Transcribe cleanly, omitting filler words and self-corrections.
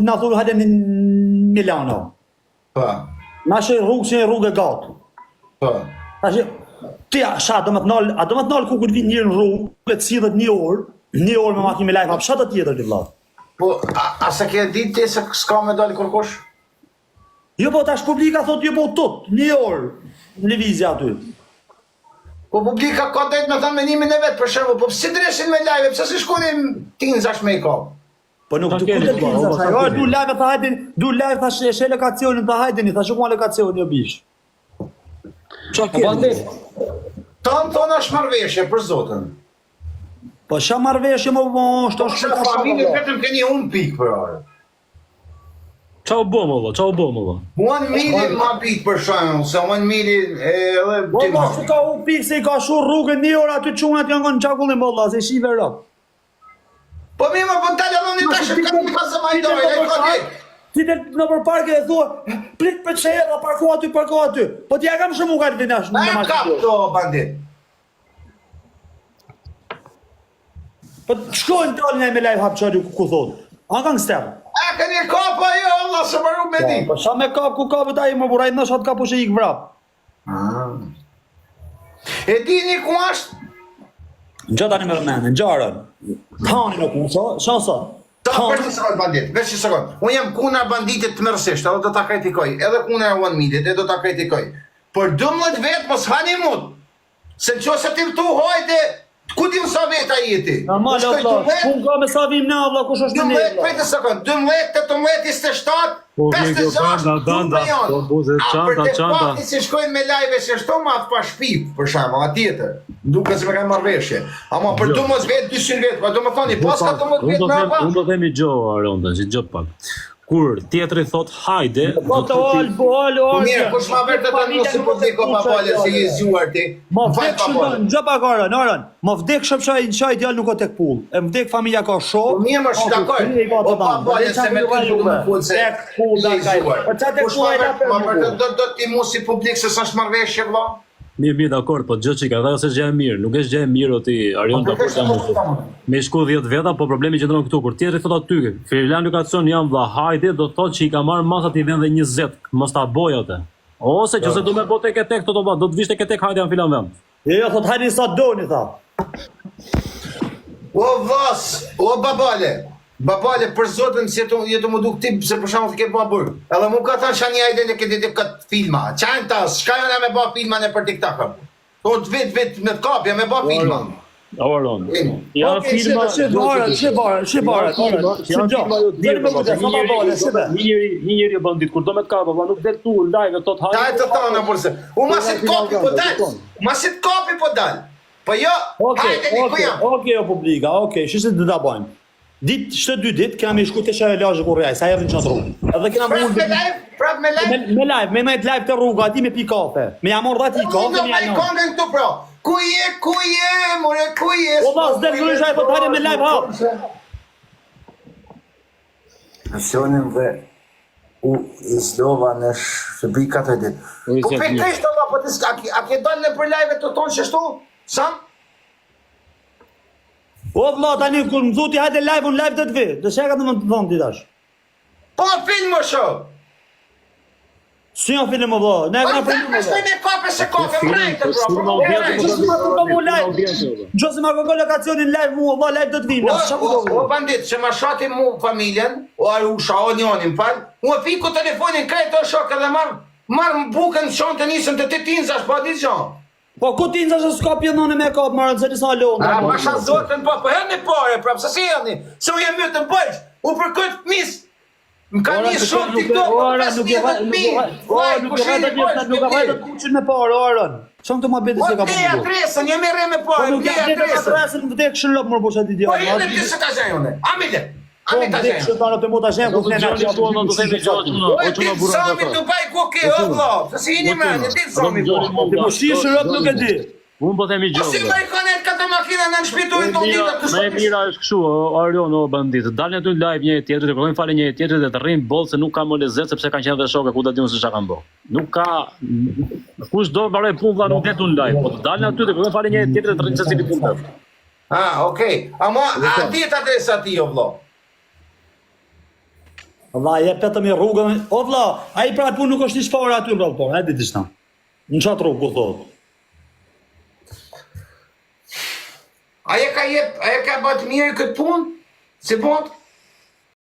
na thonë hajde në Milano. Po. Na shë rrugë gatë. Po. Tash ti sa do të nal, a do të nal ku kur vin një në rrugë, të sillet një orë me makinë me lajm, hap shata tjetër ti vëlla. Po, a sa ke ditë ti se s'ka me dalë kërkosh? Jo po tash publika thotë jo po tot, një orë në lëvizje aty. Po publika ka drejt me thënë menimin e vet, për shembull, po pse dreshin me lajve, pse si shkonin tinzash me i kap? Po nuk do të tinzash, ajo du lajve tha hajde, du lajve thash e lokacionin tha hajdeni, thash ku lokacioni jo bish. Çka ke? Tan tona shmarrveshje për zotin. Po ç'a marrveshje më shto shka familje vetëm keni un pik për orë. Çau bom valla, çau bom valla. Muan mili ma pik për shembull, se muan mili edhe po mos ka u pik se i ka shur rrugën një orë aty çunat janë në çakullin valla, se shive rrok. Po më po dalë tash kanë pasë më dorë, ti në përparke e thua, prit për që edhe, parko aty. Po t'ja kam shumë u ka të vinash në mashtë. E kap to, bandit. Po shkojnë talin e me live hapqari ku thotë. A kanë step. E këni kapa jo, Allah se më rrub me di. Po sa me kap ku kapët aji më burajt në shatë kapu që i këvrap. E dini ku ashtë? Në gjata një me rëmenë, në gjarën. Tani në ku, sa? Vesh një sekund, bandit, vesh një sekund. Unë jam kuna banditit të mërësisht, edhe do t'a kritikoj, edhe kuna e 1 milit, edhe do t'a kritikoj. Por 12 vetë mos hani mut, se në qo se ti të hojde, ku ti më sa vetë a jeti? Normal, Allah, ku nga me sa vim në Allah, kush është në një? 12, pejtë sekund, 12, 18, 27, 56, për të fakti si shkojnë me lajve se shto ma të pa shpip, për shama, a tjetër, duke se me kanë marrveshje. Ama për 12 vetë, 200 vetë, pa do më thoni, pas ka 12 vetë me apa? Unë do themi gjo, Aronda, që gjo pak. Kur tjetëri thot hajde... Po të olë... Mirë, kush ma vërë të të nusi po të ko pa pale se i zhuar ti. Ma vdek shëndon, gjë pak arën, ma vdek shëpshaj në qaj djallë nuk o tek pull. E vdek familja ka shok... Mirë më shtakoj, o pa pale se me të nuk më pull se i zhuar. Kush ma vërë të do t'i musi publik se sa shmarveshje vla? Mirë, dakord, po gjë që ka dhe ose gjë e mirë, nuk është gjë e mirë o ti, Arion, da për të me shku 10 veta, po problemi që të në këtu, kur tjetëri thot aty, Firilan Lukacion jam vla hajde, do thot që i ka marrë masat i vend dhe 20, mos ta boj atë. Ose që se du me bo tek e tek, do të vishte ke tek hajde janë filan vend. Jo, thot hajde sa doni, tha. O vas, o babale, për zotën si jetu më duk tip, se për shamë të ke ba burë. Edhe mu ka thanë shani ajde në këtë këtë filma. Qajnë ta, shka jona me ba filma në për TikTok. O të vit me të kapja me ba filma. Aron, janë filma... Shë barët, një njëri bandit, kur do me të kapë, nuk del tu, live, tot hajde... Taj të tana, përse. U masit kapi po dalë, masit kapi po dalë. Po jo, hajde një ku jam. Oke, o publika, oke, shështë të da bojmë. Ditë, shtë 2 ditë, kena me shku të shaj e lajë kur rejaj, sa erë në qatë rrugë. Edhe kena me unë... Prap me live? Me live, me najtë live të rruga, ati me pi kafe. Me jamor dhe ati kafe, me jamor. Ku je, more, ku je? O vas, dhe në shaj, po të hajde me live hapë. Nasionin dhe u zlova në shëbrikat e ditë. Po për kështë Allah, po të a ke dalë në për live të tonë qështu? Sam? O vla, tani, kur më thuti hajde live, unë live të të vë. Dhe sheka të më të thonë ti tash. Po film më shoh. Si janë film më vla? Ne e këna film më vla. Shkoj me kape se kape, mrejtë, bro. Gjose ma kërko lokacionin live mua, vla, live të të vim. O bandit, që ma shati mu familjen, o Arusha, o njonin pal, u e fiku telefonin krejt o shok edhe marë më bukën qonë të nisën të të tinzash, po ati qonë. Po ku tinzash e s'ka pjënone me kapë, marën se njësa lonë. A, ma shazotën po, po herë një pare, prapë, se si janë, se u jemë të bëjsh, u për këtë mis, më ka një shumë TikTok, për 15.000, nuk e vajtë të kuqin me parë, Aron. Shumë të ma beti se ka përdu. Po, dhe adresën, jemi re me parë, nuk e adresën, më vdek shën lopë mërë po që ati djallë. Po, jene të se ta zhejone, amile. Po, vdek shën të anë të mu të zhejnë, ku të në në o e ti sami të baj ku ke, o vlo, se si një me, e ti sami po. Po shi shërëp nuk e di. Unë po themi gjohë. Po si më i konet këtë makina në shpiturin të ndita të shumë. Me mira është këshu, Arion o bandit. Dalën aty në live një e tjetër, të kërkojnë fale një e tjetër dhe të rrinë bolë se nuk ka më lezet sepse kanë qenë dhe shoke ku da dimë se qa kanë bo. Nuk ka... Kush do varoj punë vla nuk detu në live, po të dalën aty të kërkojnë fale një e tjetër dhe të rrinë se si punë të. Ah, okej. Ama, a dit adresa ti o vlo? Valla, jep vetëm i rrugën. O vlla, ai pra punë nuk është i çfarë aty valla, po, hajde diçka. Në çat rrugë ku thot. Aja ka bërë mirë këtë punë? Si punë?